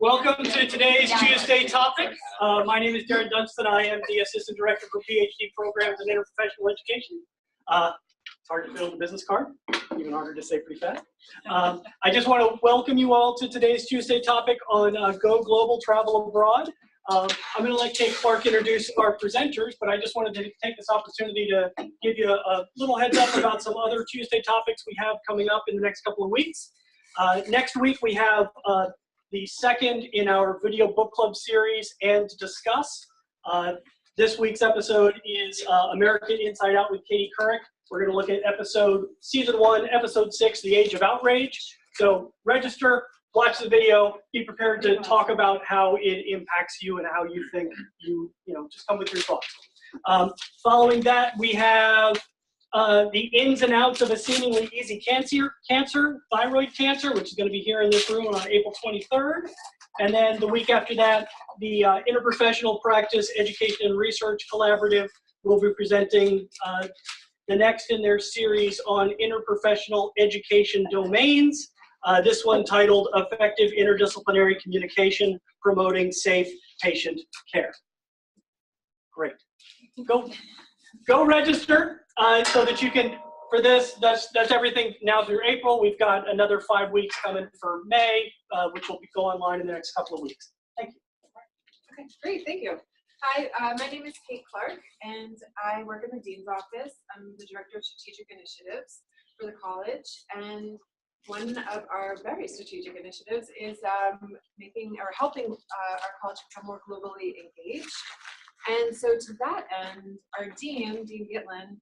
Welcome to today's Tuesday topic. My name is Darren Dunstan. I am the Assistant Director for PhD Programs and Interprofessional Education. It's hard to fill the business card, even harder to say pretty fast. I just want to welcome you all to today's Tuesday topic on Go Global Travel Abroad. I'm going to let Kate Clark introduce our presenters, but I just wanted to take this opportunity to give you a little heads up about some other Tuesday topics we have coming up in the next couple of weeks. Next week we have the second in our video book club series, And to Discuss. This week's episode is American Inside Out with Katie Couric. We're going to look at season 1, episode 6, The Age of Outrage. So register, watch the video, be prepared to talk about how it impacts you and how you think just come with your thoughts. Following that, we have the ins and outs of a seemingly easy cancer, thyroid cancer, which is going to be here in this room on April 23rd. And then the week after that, the Interprofessional Practice Education and Research Collaborative will be presenting the next in their series on interprofessional education domains. This one titled Effective Interdisciplinary Communication Promoting Safe Patient Care. Great. Go register so that you can, for this, that's everything now through April. We've got another 5 weeks coming for May, which will go online in the next couple of weeks. Thank you. Okay, great, thank you. Hi, my name is Kate Clark, and I work in the Dean's Office. I'm the Director of Strategic Initiatives for the college, and one of our very strategic initiatives is helping our college become more globally engaged. And so to that end, our Dean Gitlin,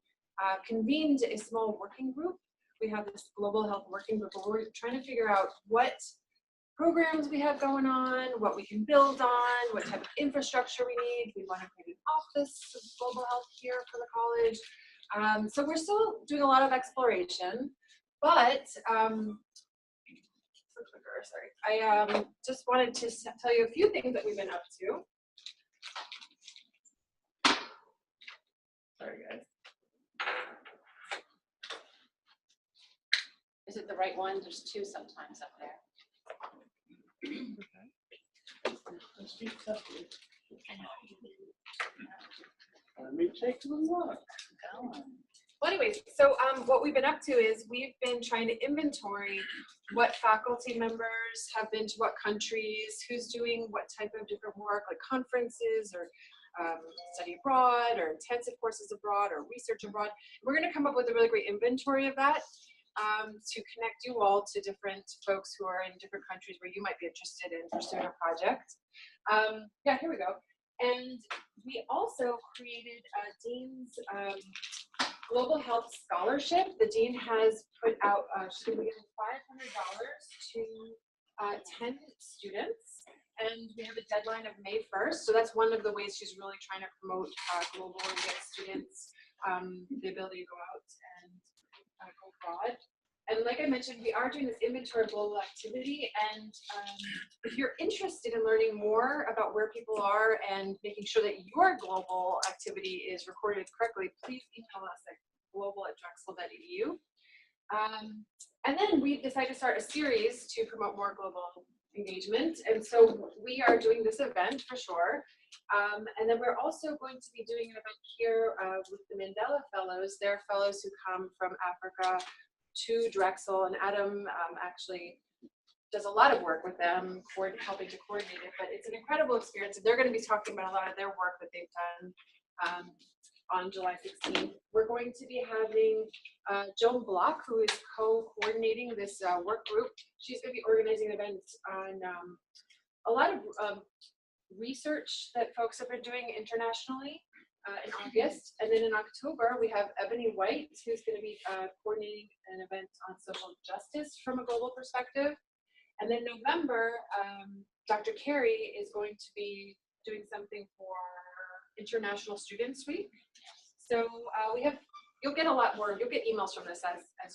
convened a small working group. We have this global health working group where we're trying to figure out what programs we have going on, what we can build on, what type of infrastructure we need. We want to create an office of global health here for the college. So we're still doing a lot of exploration, but I just wanted to tell you a few things that we've been up to. Sorry, guys. Is it the right one? There's two sometimes up there. Let me take a look. Well, anyways, so what we've been up to is we've been trying to inventory what faculty members have been to what countries, who's doing what type of different work, like conferences or study abroad or intensive courses abroad or research abroad. We're going to come up with a really great inventory of that to connect you all to different folks who are in different countries where you might be interested in pursuing a project. Yeah, here we go. And we also created Dean's Global Health Scholarship. The Dean has put out, she's going to be giving $500 to 10 students. And we have a deadline of May 1st. So that's one of the ways she's really trying to promote global and get students the ability to go out and go abroad. And like I mentioned, we are doing this inventory of global activity. And if you're interested in learning more about where people are and making sure that your global activity is recorded correctly, please email us at global@drexel.edu. And then we decided to start a series to promote more global engagement. And so we are doing this event for sure. And then we're also going to be doing an event here with the Mandela Fellows. They're fellows who come from Africa to Drexel, and Adam actually does a lot of work with them, helping to coordinate it. But it's an incredible experience, and they're going to be talking about a lot of their work that they've done on July 16th. We're going to be having Joan Block, who is co-coordinating this work group. She's going to be organizing events on a lot of research that folks have been doing internationally in August. And then in October, we have Ebony White, who's going to be coordinating an event on social justice from a global perspective. And then November, Dr. Carey is going to be doing something for International Students Week. So you'll get a lot more, you'll get emails from this as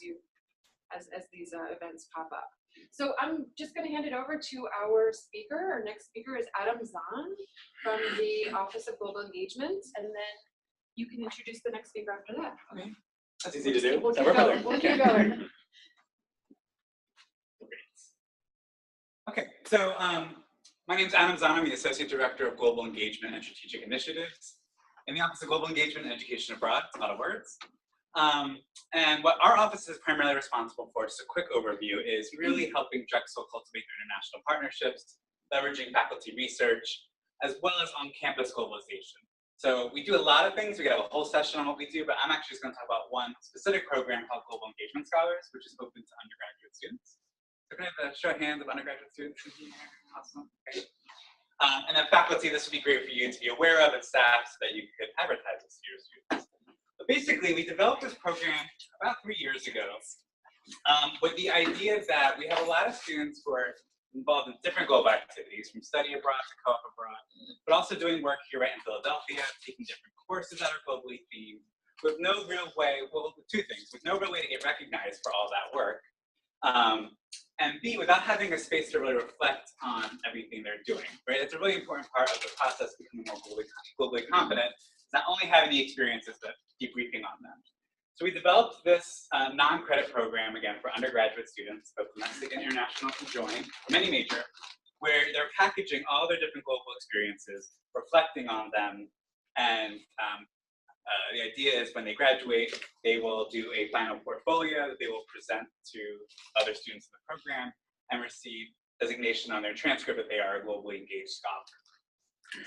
these events pop up. So I'm just going to hand it over to our speaker. Our next speaker is Adam Zahn from the Office of Global Engagement, and then you can introduce the next speaker after that. Okay. That's easy to do. We'll keep going. We'll keep going. Okay, so My name is Adam Zahn. I'm the Associate Director of Global Engagement and Strategic Initiatives in the Office of Global Engagement and Education Abroad. It's a lot of words. And what our office is primarily responsible for, just a quick overview, is really helping Drexel cultivate their international partnerships, leveraging faculty research, as well as on-campus globalization. So we do a lot of things. We could have a whole session on what we do, but I'm actually just going to talk about one specific program called Global Engagement Scholars, which is open to undergraduate students. So can I have a show of hands of undergraduate students in here? Awesome. Okay. And then faculty, this would be great for you to be aware of, and staff, so that you could advertise this to your students. But basically, we developed this program about 3 years ago with the idea that we have a lot of students who are involved in different global activities, from study abroad to co-op abroad, but also doing work here right in Philadelphia, taking different courses that are globally themed, with no real way, well, two things, with no real way to get recognized for all that work, and B, without having a space to really reflect on everything they're doing, right? It's a really important part of the process of becoming more globally competent, is not only having the experiences, but debriefing on them. So we developed this non-credit program, again, for undergraduate students, both domestic and international can join, many major, where they're packaging all their different global experiences, reflecting on them, and the idea is when they graduate, they will do a final portfolio that they will present to other students in the program and receive designation on their transcript that they are a globally engaged scholar.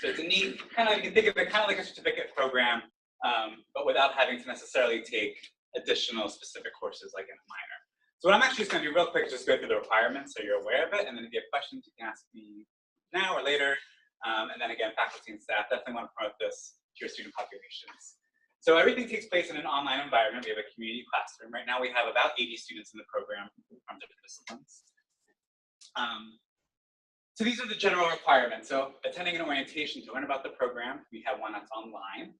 So it's a neat, kind of, you can think of it kind of like a certificate program, but without having to necessarily take additional specific courses like in a minor. So what I'm actually just going to do real quick is just go through the requirements so you're aware of it, and then if you have questions, you can ask me now or later. And then again, faculty and staff definitely want to promote this to your student populations. So everything takes place in an online environment. We have a community classroom. Right now we have about 80 students in the program from different disciplines. So these are the general requirements. So attending an orientation to learn about the program, we have one that's online.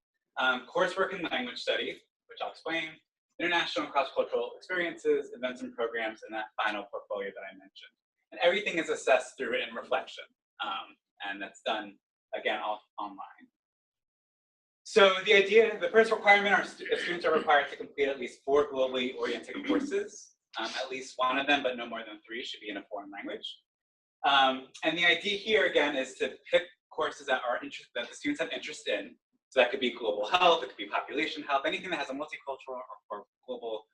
Coursework and language studies, which I'll explain. International and cross-cultural experiences, events and programs, and that final portfolio that I mentioned. And everything is assessed through written reflection. And that's done, again, all online. So the idea, the first requirement, our students are required to complete at least 4 globally oriented courses. At least one of them, but no more than 3, should be in a foreign language. And the idea here, again, is to pick courses that the students have interest in. So that could be global health, it could be population health, anything that has a multicultural or global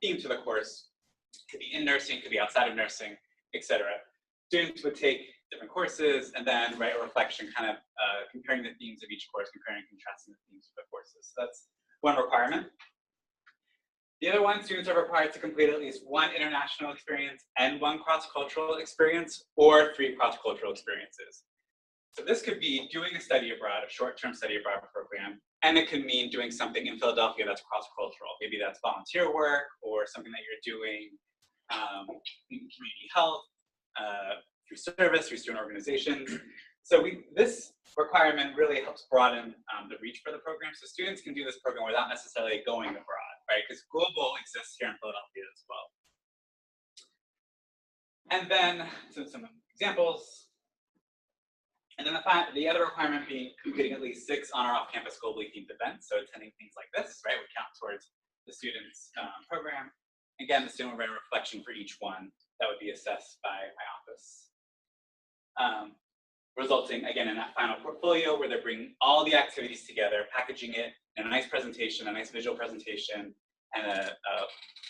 theme to the course. It could be in nursing, it could be outside of nursing, etc. Students would take different courses and then write a reflection, kind of comparing the themes of each course, comparing and contrasting the themes of the courses. So that's one requirement. The other one, students are required to complete at least 1 international experience and 1 cross-cultural experience, or 3 cross-cultural experiences. So this could be doing a study abroad, a short-term study abroad program, and it could mean doing something in Philadelphia that's cross-cultural. Maybe that's volunteer work or something that you're doing in community health, through service, through student organizations. So this requirement really helps broaden the reach for the program. So students can do this program without necessarily going abroad, right? Because global exists here in Philadelphia as well. And then some examples. And then the other requirement being completing at least 6 on or off-campus globally themed events. So attending things like this, right, would count towards the student's program. Again, the student will write a reflection for each one that would be assessed by my office. Resulting, again, in that final portfolio where they're bringing all the activities together, packaging it in a nice presentation, a nice visual presentation, and a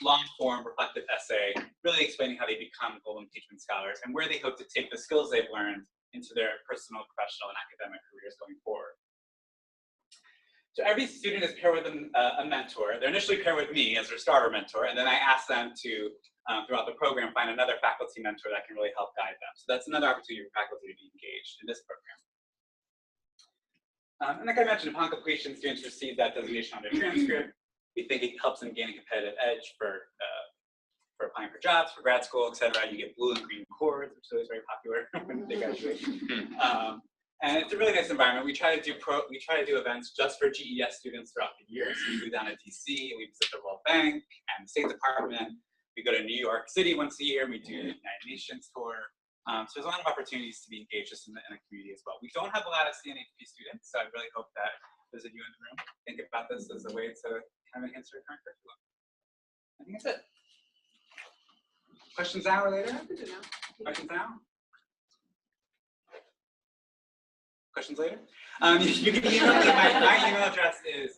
long-form reflective essay, really explaining how they become global engagement scholars and where they hope to take the skills they've learned into their personal, professional, and academic careers going forward. So every student is paired with a mentor. They're initially paired with me as their starter mentor, and then I ask them to, throughout the program, find another faculty mentor that can really help guide them. So that's another opportunity for faculty to be engaged in this program. And like I mentioned, upon completion, students receive that designation on their transcript. We think it helps them gain a competitive edge for applying for jobs, for grad school, et cetera. You get blue and green cords, which is always very popular when they graduate. And it's a really nice environment. We try to do events just for GES students throughout the year. So we go down to DC, and we visit the World Bank and the State Department. We go to New York City once a year. We do the United Nations tour. So there's a lot of opportunities to be engaged just in the community as well. We don't have a lot of CNHP students, so I really hope that those of you in the room think about this as a way to kind of enhance your current curriculum. I think that's it. Questions now or later? Questions now? questions later. You can email me. My email address is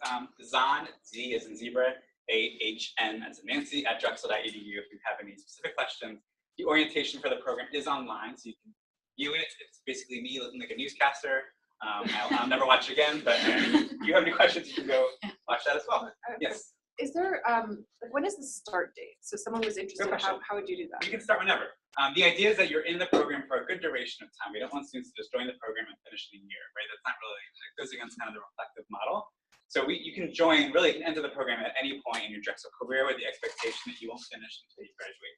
zahn, Z as in zebra, AHN as in Nancy, at drexel.edu if you have any specific questions. The orientation for the program is online, so you can view it. It's basically me looking like a newscaster. I'll never watch it again, but if you have any questions, you can go watch that as well. Yes. Is there, when is the start date? So someone was interested, how would you do that? You can start whenever. The idea is that you're in the program for a good duration of time. We don't want students to just join the program and finish in a year, right? That's not really, it goes against kind of the reflective model. So you can join, really, you can enter the program at any point in your Drexel career with the expectation that you won't finish until you graduate.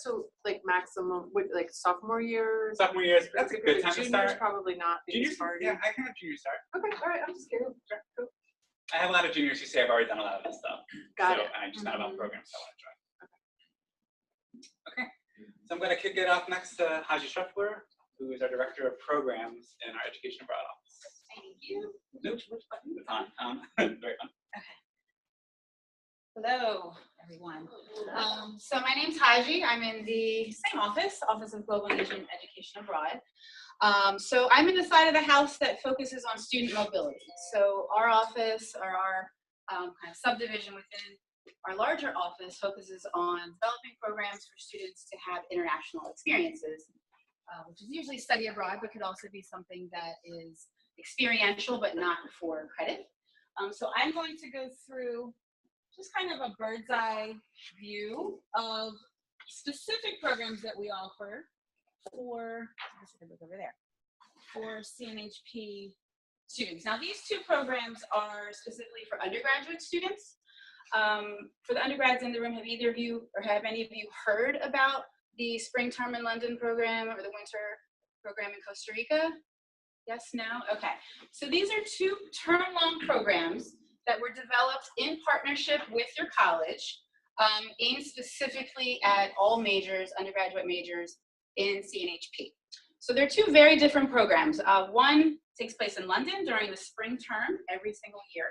So like maximum, like sophomore year? Sophomore year, that's a good time to Juniors start. probably not. Juniors, yeah, I can have junior start. Okay, all right, I'm just curious. Cool. I have a lot of juniors who say I've already done a lot of this stuff. Got it. And I just not about programs, so I want to join. Okay, so I'm going to kick it off next to Haji Scheffler, who is our Director of Programs in our Education Abroad office. Thank you. Nope, which button? It's on. Very fun. Hello, everyone. So my name's Haji. I'm in the same office, Office of Global Engagement and Education Abroad. So I'm in the side of the house that focuses on student mobility. So our office, or our kind of subdivision within our larger office, focuses on developing programs for students to have international experiences, which is usually study abroad, but could also be something that is experiential, but not for credit. So I'm going to go through just kind of a bird's eye view of specific programs that we offer for, I guess I could look over there, for CNHP students. Now these two programs are specifically for undergraduate students. For the undergrads in the room, have either of you, or have any of you heard about the spring term in London program or the winter program in Costa Rica? Yes, no? Okay. So these are two term-long programs that were developed in partnership with your college, aimed specifically at all majors, undergraduate majors in CNHP. So they're two very different programs. One takes place in London during the spring term every single year,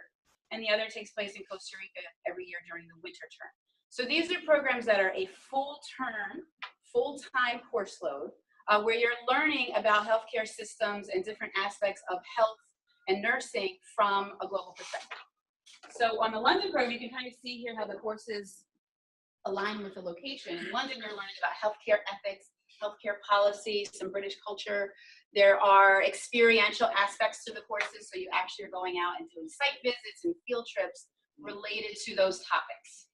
and the other takes place in Costa Rica every year during the winter term. So these are programs that are a full-term, full-time course load, where you're learning about healthcare systems and different aspects of health and nursing from a global perspective. So on the London program, you can kind of see here how the courses align with the location. In London, you're learning about healthcare ethics, healthcare policy, some British culture. There are experiential aspects to the courses, so you actually are going out and doing site visits and field trips related to those topics.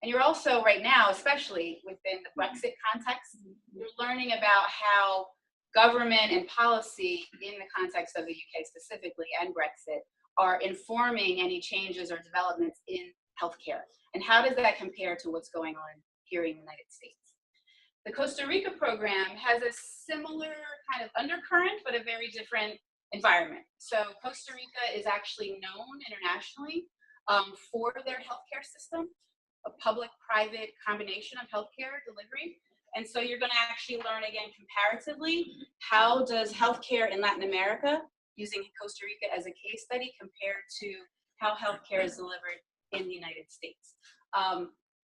And you're also, right now, especially within the Brexit context, you're learning about how government and policy in the context of the UK specifically and Brexit are informing any changes or developments in healthcare. And how does that compare to what's going on here in the United States? The Costa Rica program has a similar kind of undercurrent, but a very different environment. So Costa Rica is actually known internationally for their healthcare system, a public-private combination of healthcare delivery. And so you're going to actually learn again comparatively, how does healthcare in Latin America, using Costa Rica as a case study, compared to how healthcare is delivered in the United States.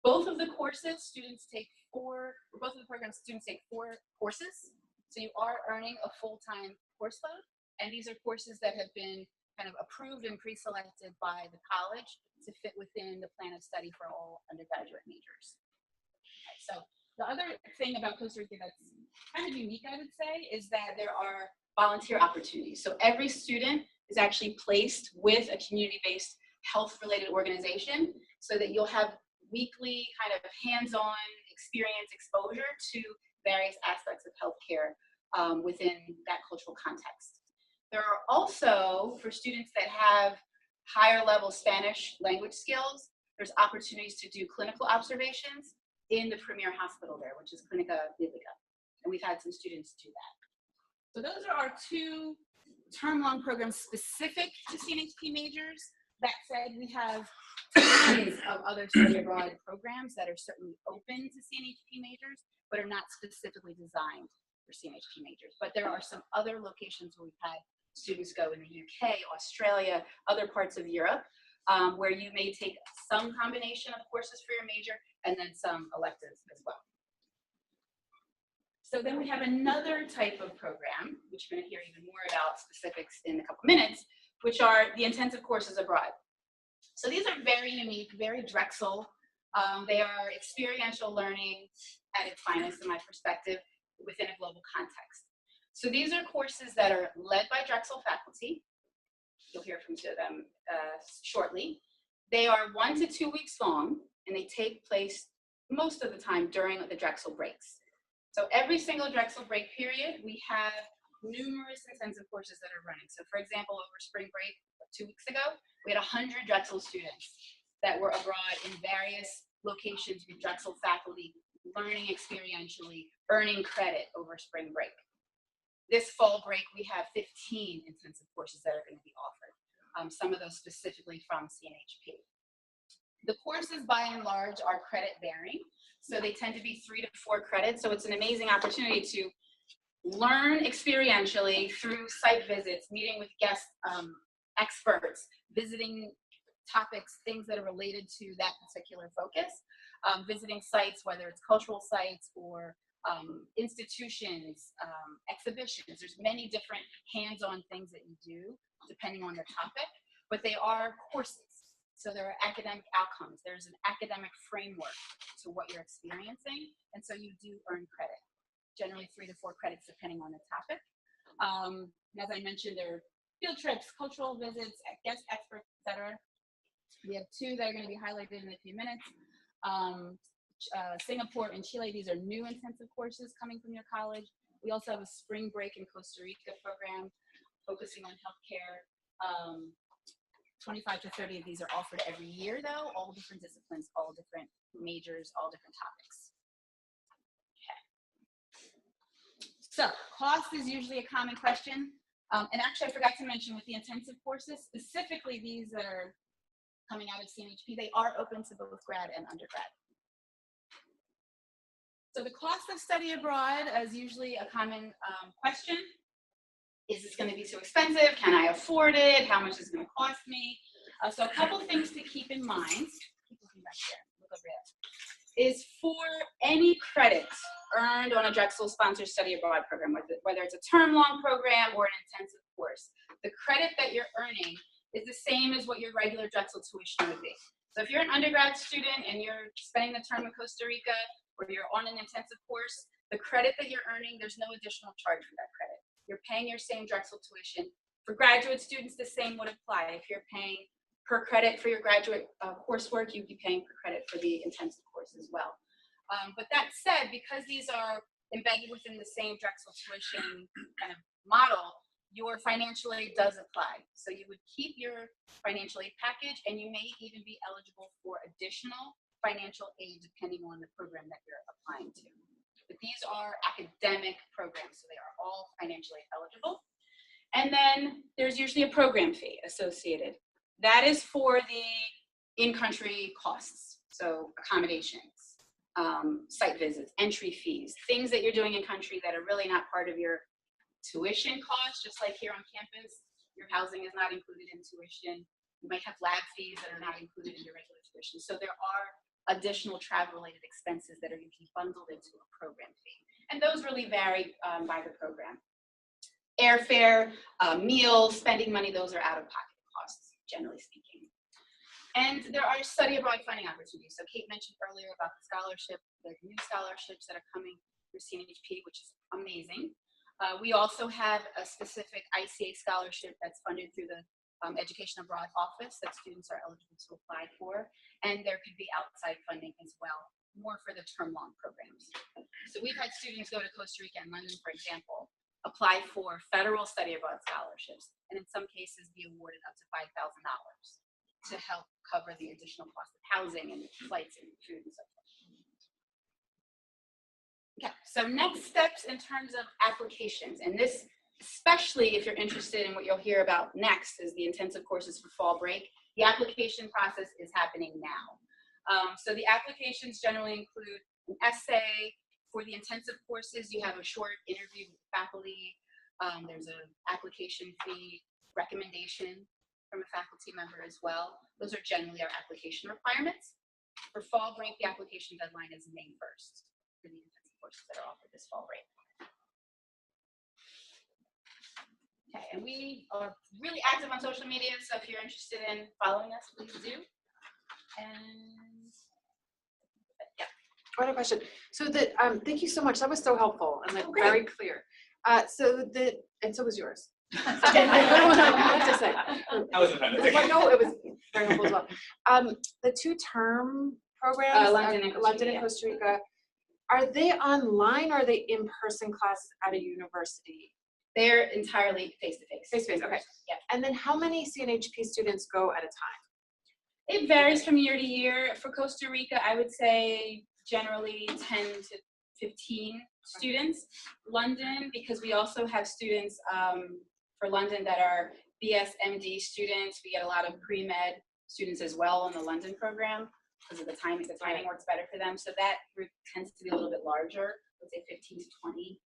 Both of the courses, students take both of the programs, students take 4 courses. So you are earning a full-time course load. And these are courses that have been kind of approved and pre-selected by the college to fit within the plan of study for all undergraduate majors. Okay, so the other thing about Costa Rica that's kind of unique, I would say, is that there are volunteer opportunities. So every student is actually placed with a community-based health-related organization so that you'll have weekly kind of hands-on experience exposure to various aspects of healthcare within that cultural context. There are also, for students that have higher level Spanish language skills, there's opportunities to do clinical observations in the premier hospital there, which is Clinica Biblica. And we've had some students do that. So those are our 2 term-long programs specific to CNHP majors. That said, we have tons of other study abroad programs that are certainly open to CNHP majors, but are not specifically designed for CNHP majors. But there are some other locations where we've had students go in the UK, Australia, other parts of Europe, where you may take some combination of courses for your major and then some electives as well. So then we have another type of program, which you're going to hear even more about specifics in a couple minutes, which are the intensive courses abroad. So these are very unique, very Drexel. They are experiential learning at its finest, in my perspective, within a global context. So these are courses that are led by Drexel faculty. You'll hear from two of them shortly. They are 1 to 2 weeks long, and they take place most of the time during the Drexel breaks. So every single Drexel break period, we have numerous intensive courses that are running. So for example, over spring break 2 weeks ago, we had 100 Drexel students that were abroad in various locations with Drexel faculty, learning experientially, earning credit over spring break. This fall break, we have 15 intensive courses that are going to be offered, some of those specifically from CNHP. The courses, by and large, are credit bearing, so they tend to be 3 to 4 credits, so it's an amazing opportunity to learn experientially through site visits, meeting with guest experts, visiting topics, things that are related to that particular focus, visiting sites, whether it's cultural sites or institutions, exhibitions. There's many different hands-on things that you do depending on the topic, but they are courses. So there are academic outcomes. There's an academic framework to what you're experiencing, and so you do earn credit, generally 3 to 4 credits depending on the topic. As I mentioned, there are field trips, cultural visits, guest experts, etc. We have 2 that are going to be highlighted in a few minutes. Singapore and Chile, these are new intensive courses coming from your college. We also have a spring break in Costa Rica program focusing on healthcare. 25 to 30 of these are offered every year though, all different disciplines, all different majors, all different topics. Okay. So cost is usually a common question. And actually I forgot to mention with the intensive courses, specifically these that are coming out of CNHP, they are open to both grad and undergrad. So the cost of study abroad is usually a common question. Is this going to be too expensive? Can I afford it? How much is it going to cost me? So a couple things to keep in mind. Keep looking back here. Look over there. Is for any credit earned on a Drexel sponsored study abroad program, whether it's a term-long program or an intensive course, the credit that you're earning is the same as what your regular Drexel tuition would be. So if you're an undergrad student and you're spending the term in Costa Rica or you're on an intensive course, the credit that you're earning, there's no additional charge for that credit. You're paying your same Drexel tuition. For graduate students, the same would apply. If you're paying per credit for your graduate coursework, you'd be paying per credit for the intensive course as well. But that said, because these are embedded within the same Drexel tuition kind of model, your financial aid does apply. So you would keep your financial aid package, and you may even be eligible for additional financial aid depending on the program that you're applying to. But these are academic programs, so they are all financially eligible. And then there's usually a program fee associated. That is for the in-country costs, so accommodations, site visits, entry fees, things that you're doing in country that are really not part of your tuition costs, just like here on campus. Your housing is not included in tuition. You might have lab fees that are not included in your regular tuition. So there are additional travel-related expenses that are usually bundled into a program fee. And those really vary by the program. Airfare, meals, spending money, those are out-of-pocket costs, generally speaking. And there are study abroad funding opportunities. So Kate mentioned earlier about the scholarship, the new scholarships that are coming through CNHP, which is amazing. We also have a specific ICA scholarship that's funded through the Education Abroad Office that students are eligible to apply for. And there could be outside funding as well, more for the term-long programs. So we've had students go to Costa Rica and London, for example, apply for federal study abroad scholarships, and in some cases be awarded up to $5,000 to help cover the additional cost of housing and flights and food and so forth. Okay, so next steps in terms of applications, and this, especially if you're interested in what you'll hear about next, is the intensive courses for fall break. The application process is happening now. So the applications generally include an essay. For the intensive courses, you have a short interview with faculty. There's an application fee, recommendation from a faculty member as well. Those are generally our application requirements. For fall break, the application deadline is May 1st for the intensive courses that are offered this fall break. Okay, and we are really active on social media, so if you're interested in following us, please do. And yeah. One other question. So thank you so much. That was so helpful and like great. very clear. And so was yours. I don't know what to say. I wasn't trying to think. Well, no, it was very helpful as well. The 2-term programs, London and Costa Rica. Costa Rica, are they online or are they in-person classes at a university? They're entirely face-to-face. Face-to-face, okay. Yeah. And then how many CNHP students go at a time? It varies from year to year. For Costa Rica, I would say generally 10 to 15 students. London, because we also have students for London that are BS, MD students. We get a lot of pre-med students as well in the London program because of the timing. The timing works better for them. So that group tends to be a little bit larger. Let's say 15 to 20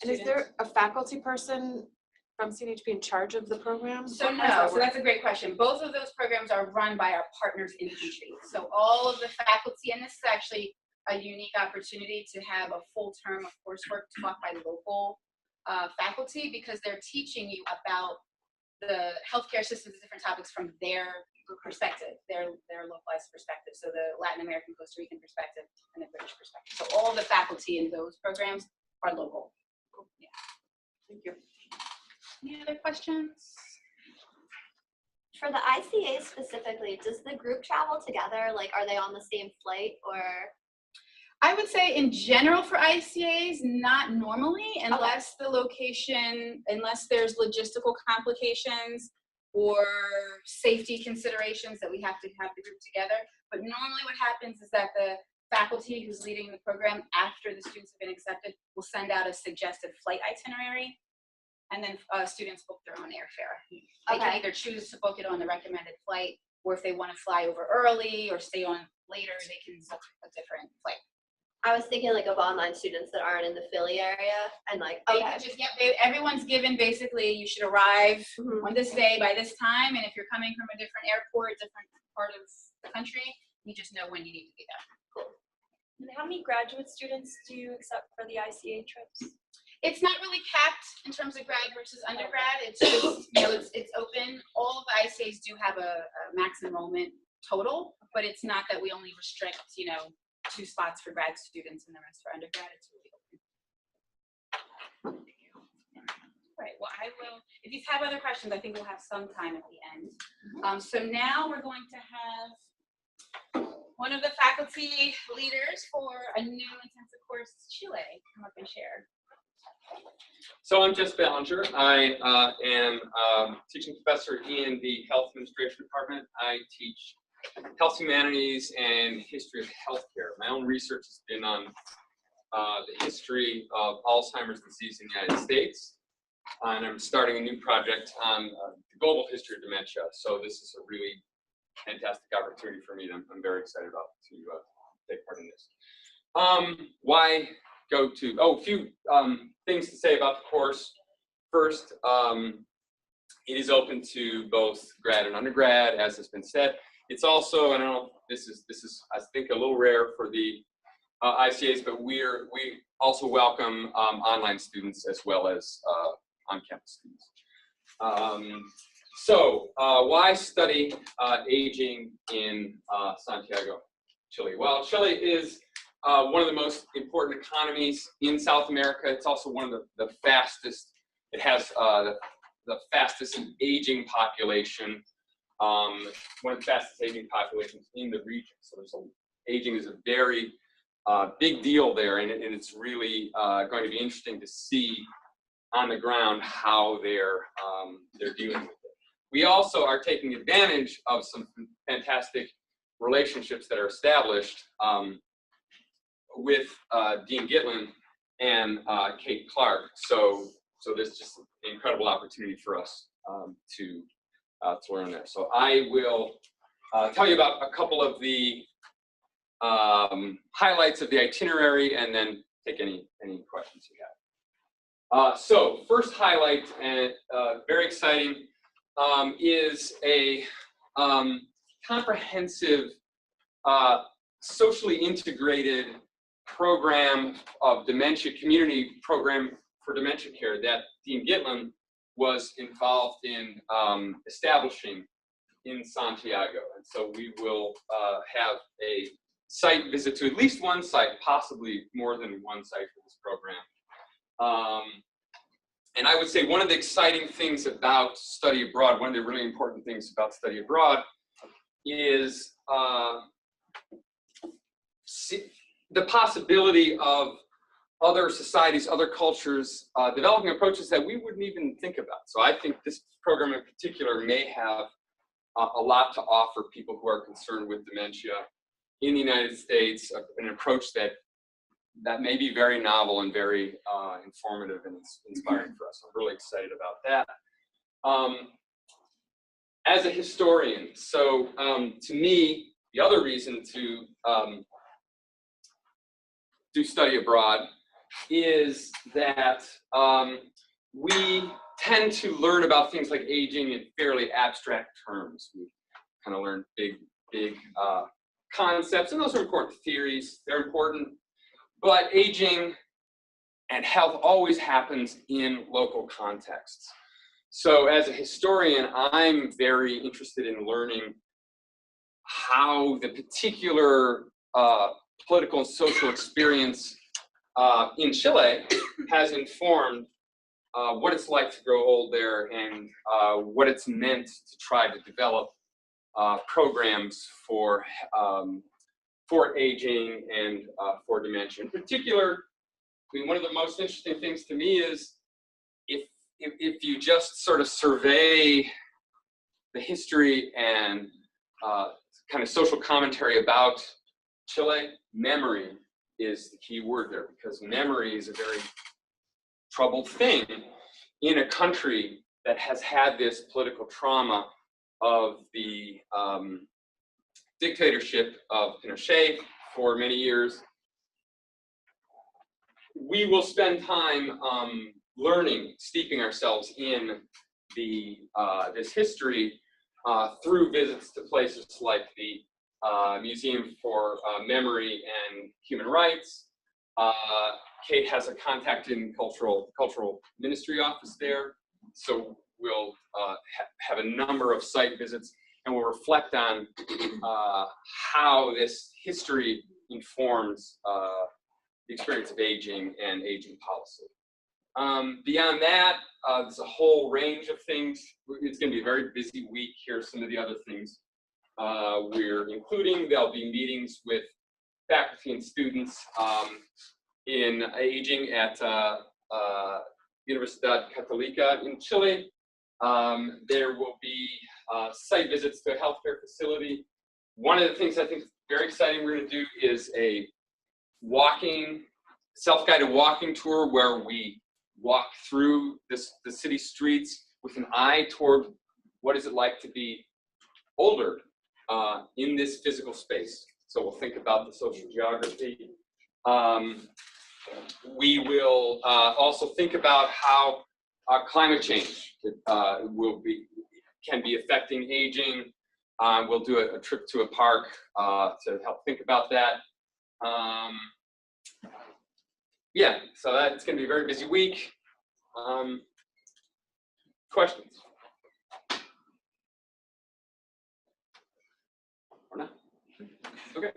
And is there a faculty person from CNHP in charge of the program? So no, so that's a great question. Both of those programs are run by our partners in country. So all of the faculty, and this is actually a unique opportunity to have a full term of coursework taught by local faculty because they're teaching you about the healthcare systems and different topics from their perspective, their localized perspective. So the Latin American, Costa Rican perspective, and the British perspective. So all the faculty in those programs are local. Yeah. Thank you. Any other questions? For the ICAs specifically, does the group travel together? Like, are they on the same flight or? I would say in general for ICAs, not normally, unless the location, unless there's logistical complications or safety considerations that we have to have the group together. But normally what happens is that the faculty who's leading the program after the students have been accepted will send out a suggested flight itinerary, and then students book their own airfare. They can either choose to book it on the recommended flight, or if they want to fly over early or stay on later, they can book a different flight. I was thinking like of online students that aren't in the Philly area and like, Everyone's given basically you should arrive Mhm. on this day by this time, and if you're coming from a different airport, different part of the country, you just know when you need to be there. And how many graduate students do you accept for the ICA trips? It's not really capped in terms of grad versus undergrad. It's just, it's open. All of the ICAs do have a max enrollment total, but it's not that we only restrict, 2 spots for grad students and the rest for undergrad. It's really open. All right, well, I will, if you have other questions, I think we'll have some time at the end. So now we're going to have one of the faculty leaders for a new intensive course, Chile, come up and share. So I'm Jess Ballinger. I am teaching professor in the Health Administration Department. I teach health humanities and history of healthcare. My own research has been on the history of Alzheimer's disease in the United States. And I'm starting a new project on the global history of dementia. So this is a really fantastic opportunity for me that I'm very excited about to take part in this. Why go to, a few things to say about the course. First, it is open to both grad and undergrad, as has been said. It's also, I don't know, this is I think a little rare for the ICAs, but we also welcome online students as well as on-campus students. So why study aging in Santiago, Chile? Well, Chile is one of the most important economies in South America. It's also one of the fastest, it has the fastest aging population, one of the fastest aging populations in the region. So aging is a very big deal there, and it's really going to be interesting to see on the ground how they're dealing with it. We also are taking advantage of some fantastic relationships that are established with Dean Gitlin and Kate Clark. So this is just an incredible opportunity for us to learn there. So I will tell you about a couple of the highlights of the itinerary and then take any questions you have. So first highlight, and very exciting, is a comprehensive, socially integrated program of dementia, community program for dementia care that Dean Gitlin was involved in establishing in Santiago. And so we will have a site visit to at least one site, possibly more than one site for this program. And I would say one of the exciting things about study abroad, one of the really important things about study abroad is the possibility of other societies, other cultures, developing approaches that we wouldn't even think about. So I think this program in particular may have a lot to offer people who are concerned with dementia in the United States, an approach that may be very novel and very informative and inspiring for us. I'm really excited about that. As a historian, so to me, the other reason to do study abroad is that we tend to learn about things like aging in fairly abstract terms. We kind of learn big concepts, and those are important theories. They're important, but aging and health always happens in local contexts. So as a historian, I'm very interested in learning how the particular political and social experience in Chile has informed what it's like to grow old there, and what it's meant to try to develop programs for aging and for dementia. In particular, I mean, one of the most interesting things to me is if you just sort of survey the history and kind of social commentary about Chile, memory is the key word there, because memory is a very troubled thing in a country that has had this political trauma of the dictatorship of Pinochet for many years. We will spend time learning, steeping ourselves in this history through visits to places like the Museum for Memory and Human Rights. Kate has a contact in cultural ministry office there, so we'll have a number of site visits, and we'll reflect on how this history informs the experience of aging and aging policy. Beyond that, there's a whole range of things. It's going to be a very busy week. Here are some of the other things we're including. There'll be meetings with faculty and students in aging at Universidad Católica in Chile. There will be site visits to a healthcare facility. One of the things I think is very exciting we're going to do is a self-guided walking tour where we walk through the city streets with an eye toward what is it like to be older in this physical space. So we'll think about the social geography. We will also think about how climate change can be affecting aging. We'll do a trip to a park to help think about that. Yeah, so that's going to be a very busy week. Questions? Or not? Okay.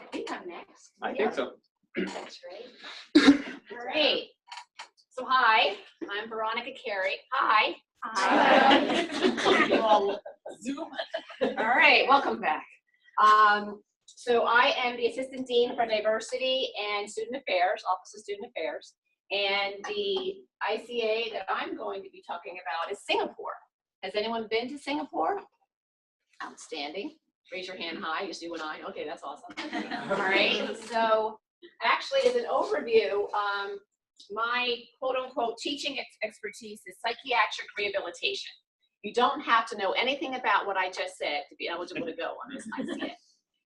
I think I'm next. I think so. That's great. Great. So hi, I'm Veronica Carey. Hi. Hi. Zoom. All right, welcome back. So I am the Assistant Dean for Diversity and Student Affairs, Office of Student Affairs. And the ICA that I'm going to be talking about is Singapore. Has anyone been to Singapore? Outstanding. Raise your hand high, just you and I. Okay, that's awesome. All right, so actually as an overview, my quote-unquote teaching expertise is psychiatric rehabilitation. You don't have to know anything about what I just said to be eligible to go on this ICA.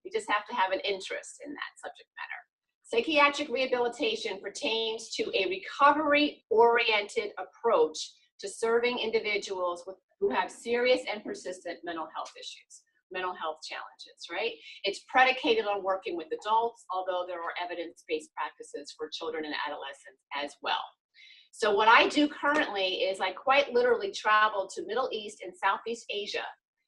You just have to have an interest in that subject matter. Psychiatric rehabilitation pertains to a recovery-oriented approach to serving individuals who have serious and persistent mental health issues. mental health challenges, right? It's predicated on working with adults, although there are evidence-based practices for children and adolescents as well. So what I do currently is I quite literally travel to Middle East and Southeast Asia,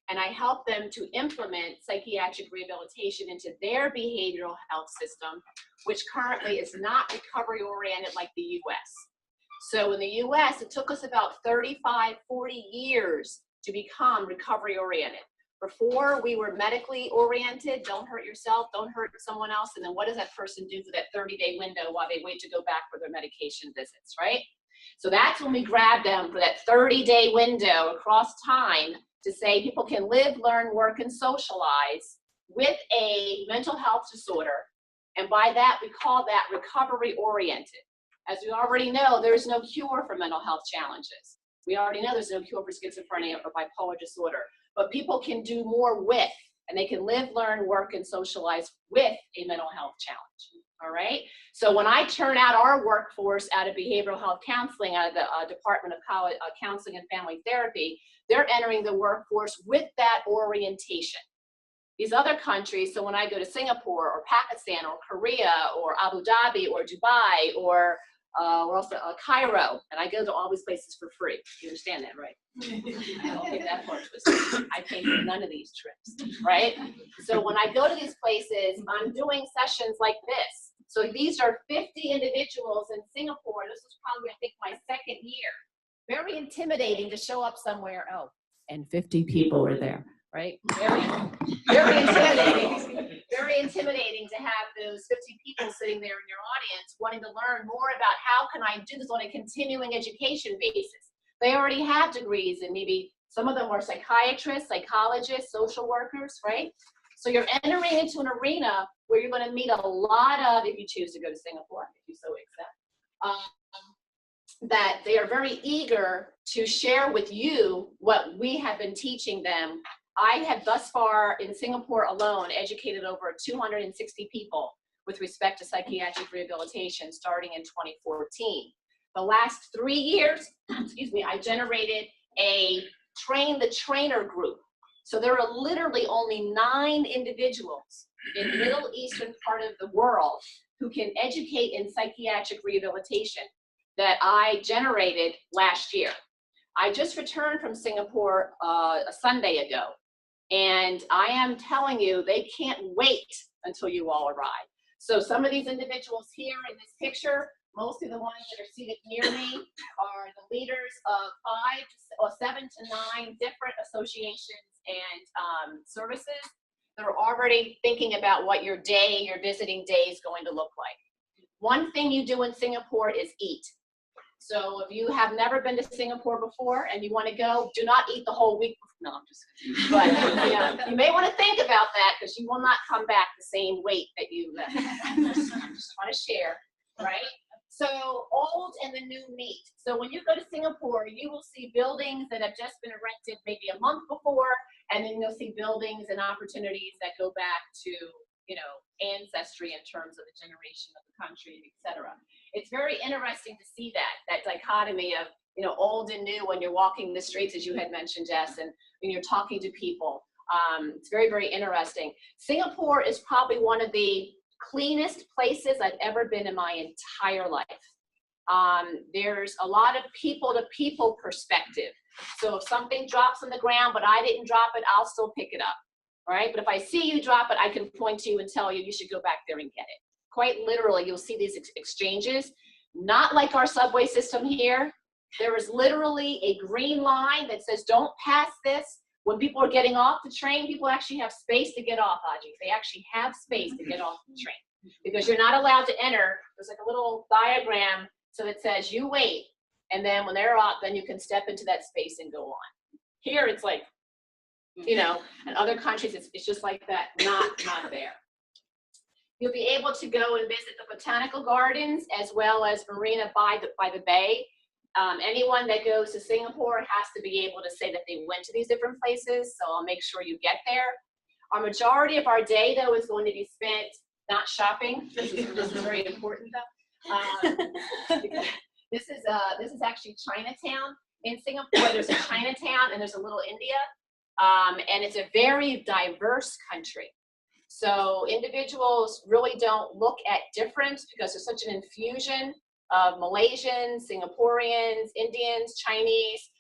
and I help them to implement psychiatric rehabilitation into their behavioral health system, which currently is not recovery-oriented like the US. So in the US, it took us about 35, 40 years to become recovery-oriented. Before, we were medically oriented, don't hurt yourself, don't hurt someone else, and then what does that person do for that 30-day window while they wait to go back for their medication visits, right? So that's when we grab them for that 30-day window across time to say people can live, learn, work, and socialize with a mental health disorder, and by that, we call that recovery-oriented. As we already know, there is no cure for mental health challenges. We already know there's no cure for schizophrenia or bipolar disorder. But people can do more with, and they can live, learn, work, and socialize with a mental health challenge, all right? So when I turn out our workforce out of behavioral health counseling, out of the Department of Counseling and Family Therapy, they're entering the workforce with that orientation. These other countries, so when I go to Singapore or Pakistan or Korea or Abu Dhabi or Dubai or also Cairo, and I go to all these places for free. You understand that, right? I don't get that part twisted. I pay for none of these trips, right? So when I go to these places, I'm doing sessions like this. So these are 50 individuals in Singapore. This is probably, I think, my second year. Very intimidating to show up somewhere, oh, and 50 people are there, right? Very intimidating. Very intimidating to have those 50 people sitting there in your audience wanting to learn more about how can I do this on a continuing education basis. They already have degrees, and maybe some of them are psychiatrists, psychologists, social workers, right? So you're entering into an arena where you're going to meet a lot of, if you choose to go to Singapore, if you so accept, that they are very eager to share with you what we have been teaching them. I have thus far in Singapore alone educated over 260 people with respect to psychiatric rehabilitation starting in 2014. The last 3 years, excuse me, I generated a train the trainer group. So there are literally only 9 individuals in the Middle Eastern part of the world who can educate in psychiatric rehabilitation that I generated last year. I just returned from Singapore a Sunday ago, and I am telling you, they can't wait until you all arrive. So some of these individuals here in this picture, mostly the ones that are seated near me, are the leaders of 5 or 7 to 9 different associations and services. They're already thinking about what your visiting day is going to look like. One thing you do in Singapore is eat. So if you have never been to Singapore before and you want to go, do not eat the whole week. No, I'm just kidding. But you may want to think about that because you will not come back the same weight that you left. I'm just trying to share, right? So old and the new meet. So when you go to Singapore, you will see buildings that have just been erected maybe a month before, and then you'll see buildings and opportunities that go back to, ancestry in terms of the generation of the country, et cetera. It's very interesting to see that dichotomy of, old and new when you're walking the streets, as you had mentioned, Jess, and when you're talking to people. It's very, very interesting. Singapore is probably one of the cleanest places I've ever been in my entire life. There's a lot of people-to-people perspective. So if something drops on the ground, but I didn't drop it, I'll still pick it up, right? But if I see you drop it, I can point to you and tell you, you should go back there and get it. Quite literally, you'll see these exchanges, not like our subway system here. There is literally a green line that says, don't pass this. When people are getting off the train, people actually have space to get off, Aji. They actually have space to get off the train because you're not allowed to enter. There's like a little diagram so that says you wait, and then when they're off, then you can step into that space and go on. Here it's like, in other countries it's just like that, not there. You'll be able to go and visit the botanical gardens as well as Marina by the Bay. Anyone that goes to Singapore has to be able to say that they went to these different places, so I'll make sure you get there. Our majority of our day, though, is going to be spent not shopping. This is very important, though. This is actually Chinatown. In Singapore, there's a Chinatown and there's a little India. And it's a very diverse country. So individuals really don't look at difference because there's such an infusion of Malaysians, Singaporeans, Indians, Chinese.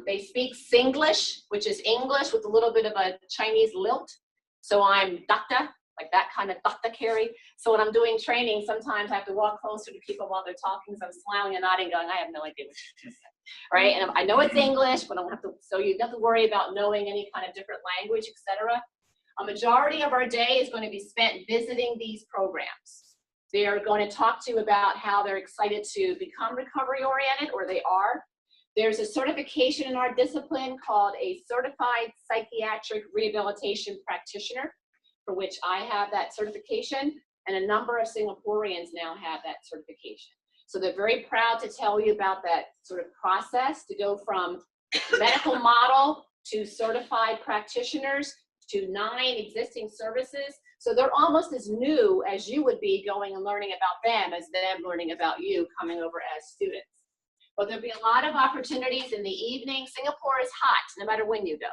They speak Singlish, which is English with a little bit of a Chinese lilt. So I'm doctor, like that kind of Dr. Carrie. So when I'm doing training, sometimes I have to walk closer to people while they're talking, so I'm smiling and nodding, going, I have no idea what you're just saying, right? And I know it's English, but I don't have to, so you don't have to worry about knowing any kind of different language, etc. A majority of our day is going to be spent visiting these programs. They are going to talk to you about how they're excited to become recovery oriented, or they are. There's a certification in our discipline called a Certified Psychiatric Rehabilitation Practitioner, for which I have that certification, and a number of Singaporeans now have that certification. So they're very proud to tell you about that sort of process to go from medical model to certified practitioners to 9 existing services. So they're almost as new as you would be going and learning about them as them learning about you coming over as students. But there'll be a lot of opportunities in the evening. Singapore is hot, no matter when you go.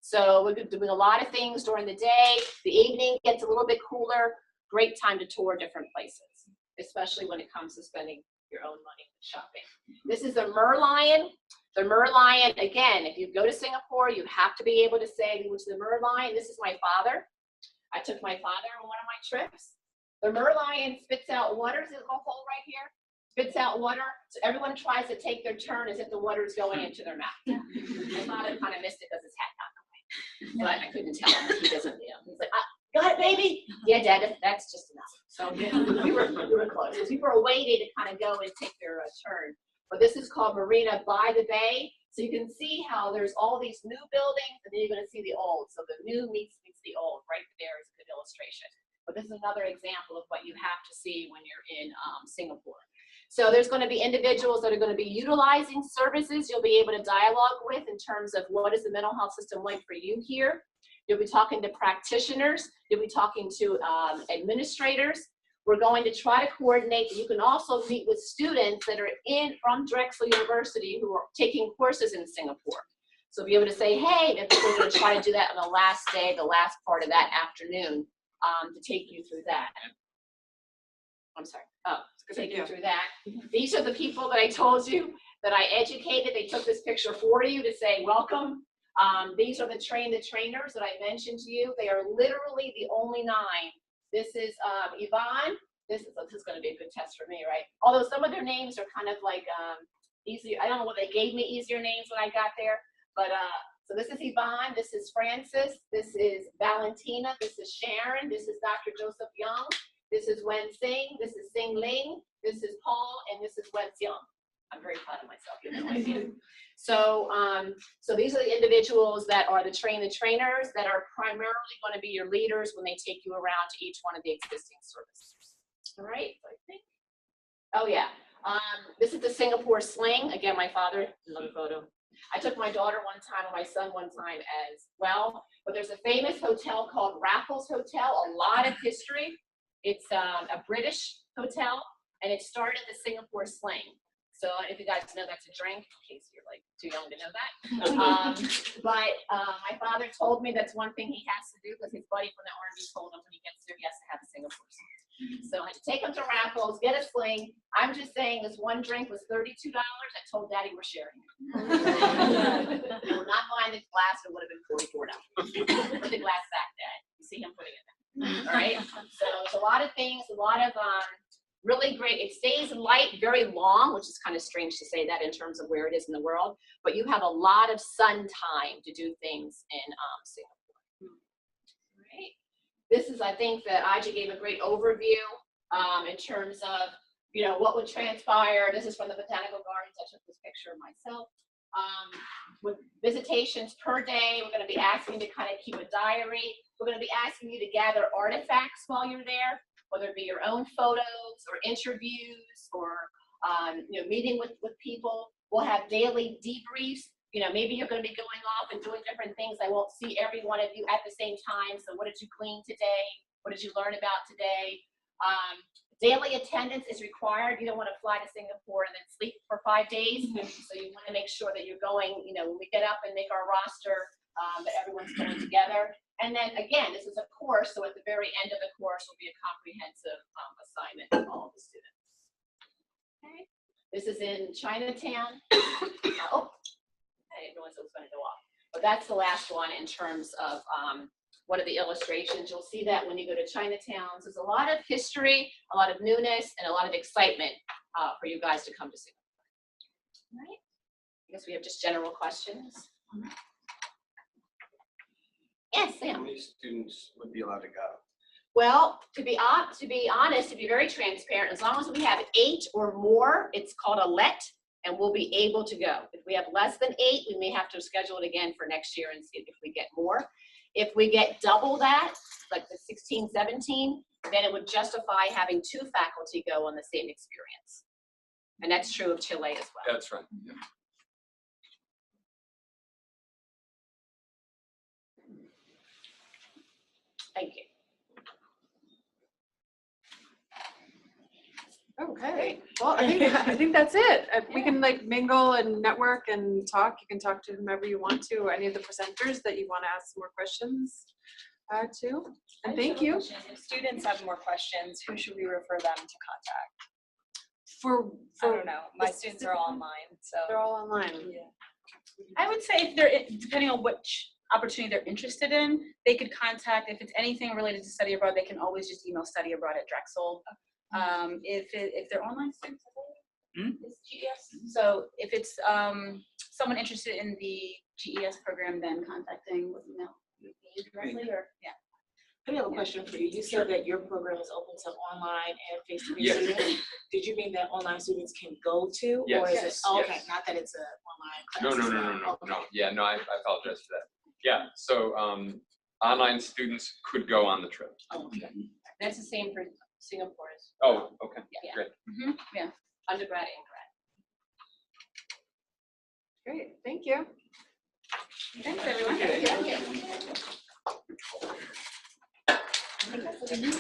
So we're doing a lot of things during the day. The evening gets a little bit cooler. Great time to tour different places, especially when it comes to spending your own money shopping. This is the Merlion. The Merlion, again, if you go to Singapore, you have to be able to say, which is the Merlion. This is my father. I took my father on one of my trips. The Merlion spits out water. See the little hole right here? Spits out water. So everyone tries to take their turn as if the water is going into their mouth. My father kind of missed it because his hat got away. But I couldn't tell him. He doesn't, you know. He's like, got it, baby? Yeah, Dad, that's just enough. So we were close. So people are waiting to kind of go and take their turn. But this is called Marina by the Bay. So you can see how there's all these new buildings, and then you're going to see the old. So the new meets the old. Right there is a good illustration. But this is another example of what you have to see when you're in Singapore. So there's going to be individuals that are going to be utilizing services you'll be able to dialogue with in terms of what is the mental health system like for you here. You'll be talking to practitioners. You'll be talking to administrators. We're going to try to coordinate. You can also meet with students that are from Drexel University who are taking courses in Singapore. So be able to say, hey, if we're going to try to do that on the last day, the last part of that afternoon, to take you through that. I'm sorry. Oh, take you through that. These are the people that I told you that I educated. They took this picture for you to say welcome. These are the trainers that I mentioned to you. They are literally the only 9. This is Yvonne. This is going to be a good test for me, right? Although some of their names are kind of like easy. I don't know what they gave me easier names when I got there, but so this is Yvonne. This is Francis. This is Valentina. This is Sharon. This is Dr. Joseph Young. This is Wen Sing. This is Sing Ling. This is Paul, and this is Wen Young. I'm very proud of myself. You have no idea. So, so these are the individuals that are the trainers that are primarily going to be your leaders when they take you around to each one of the existing services. All right, I think. Oh yeah, this is the Singapore Sling. Again, my father, another photo. I took my daughter one time and my son one time as well. But there's a famous hotel called Raffles Hotel. A lot of history. It's a British hotel, and it started the Singapore Sling. So if you guys know that's a drink, in case you're like too young to know that. But my father told me that's one thing he has to do because his buddy from the Army told him when he gets there he has to have a Singapore Sling. So I had to take him to Raffles, get a sling. I'm just saying this one drink was $32. I told Daddy we're sharing it. We're not buying the glass, it would have been $44. Put the glass back, Dad. You see him putting it back. All right. So it's a lot of things, a lot of really great. It stays light very long, which is kind of strange to say that in terms of where it is in the world, but you have a lot of sun time to do things in Singapore. Right. This is, I think that Aja gave a great overview in terms of, you know, what would transpire. This is from the Botanical Gardens. I took this picture of myself. With visitations per day, we're going to be asking you to kind of keep a diary. We're going to be asking you to gather artifacts while you're there, whether it be your own photos or interviews or you know, meeting with people. We'll have daily debriefs. You know, maybe you're going to be going off and doing different things. I won't see every one of you at the same time. So what did you glean today? What did you learn about today? Daily attendance is required. You don't want to fly to Singapore and then sleep for 5 days. So you want to make sure that you're going, you know, when we get up and make our roster, that everyone's going together. And then again, this is a course, so at the very end of the course will be a comprehensive assignment for all of the students. Okay. This is in Chinatown. Oh, I didn't realize it was going to go off. But that's the last one in terms of one of the illustrations. You'll see that when you go to Chinatown. So there's a lot of history, a lot of newness, and a lot of excitement for you guys to come to Singapore. All right. I guess we have just general questions. Yes, Sam. How many students would be allowed to go? Well, to be honest, to be very transparent, as long as we have 8 or more, it's called a let, and we'll be able to go. If we have less than 8, we may have to schedule it again for next year and see if we get more. If we get double that, like the 16, 17, then it would justify having 2 faculty go on the same experience. And that's true of Chile as well. That's right. Yeah. Thank you. Okay, well, I think that's it. We can like mingle and network and talk. You can talk to whomever you want to, or any of the presenters that you want to ask more questions to. And thank you. If students have more questions, who should we refer them to contact? For I don't know. My students are all online, so. they're all online. Yeah. I would say if they're, depending on which opportunity they're interested in, they could contact, if it's anything related to study abroad, they can always just email studyabroad@Drexel. If they're online students, it's GES. So if it's someone interested in the GES program, then contacting with email directly, or yeah. I have a question for you. You said that your program is open to online and face-to-face Yes. students. Did you mean that online students can go to? Yes. Or is it, Yes. okay, Yes. not that it's a online No, class. no. Yeah, no, I apologize for that. Yeah, so online students could go on the trip. Oh, okay. That's the same for Singapore. Oh, okay, Yeah. great. Yeah. Undergrad and grad. Great, thank you. Thanks, everyone. Thank you.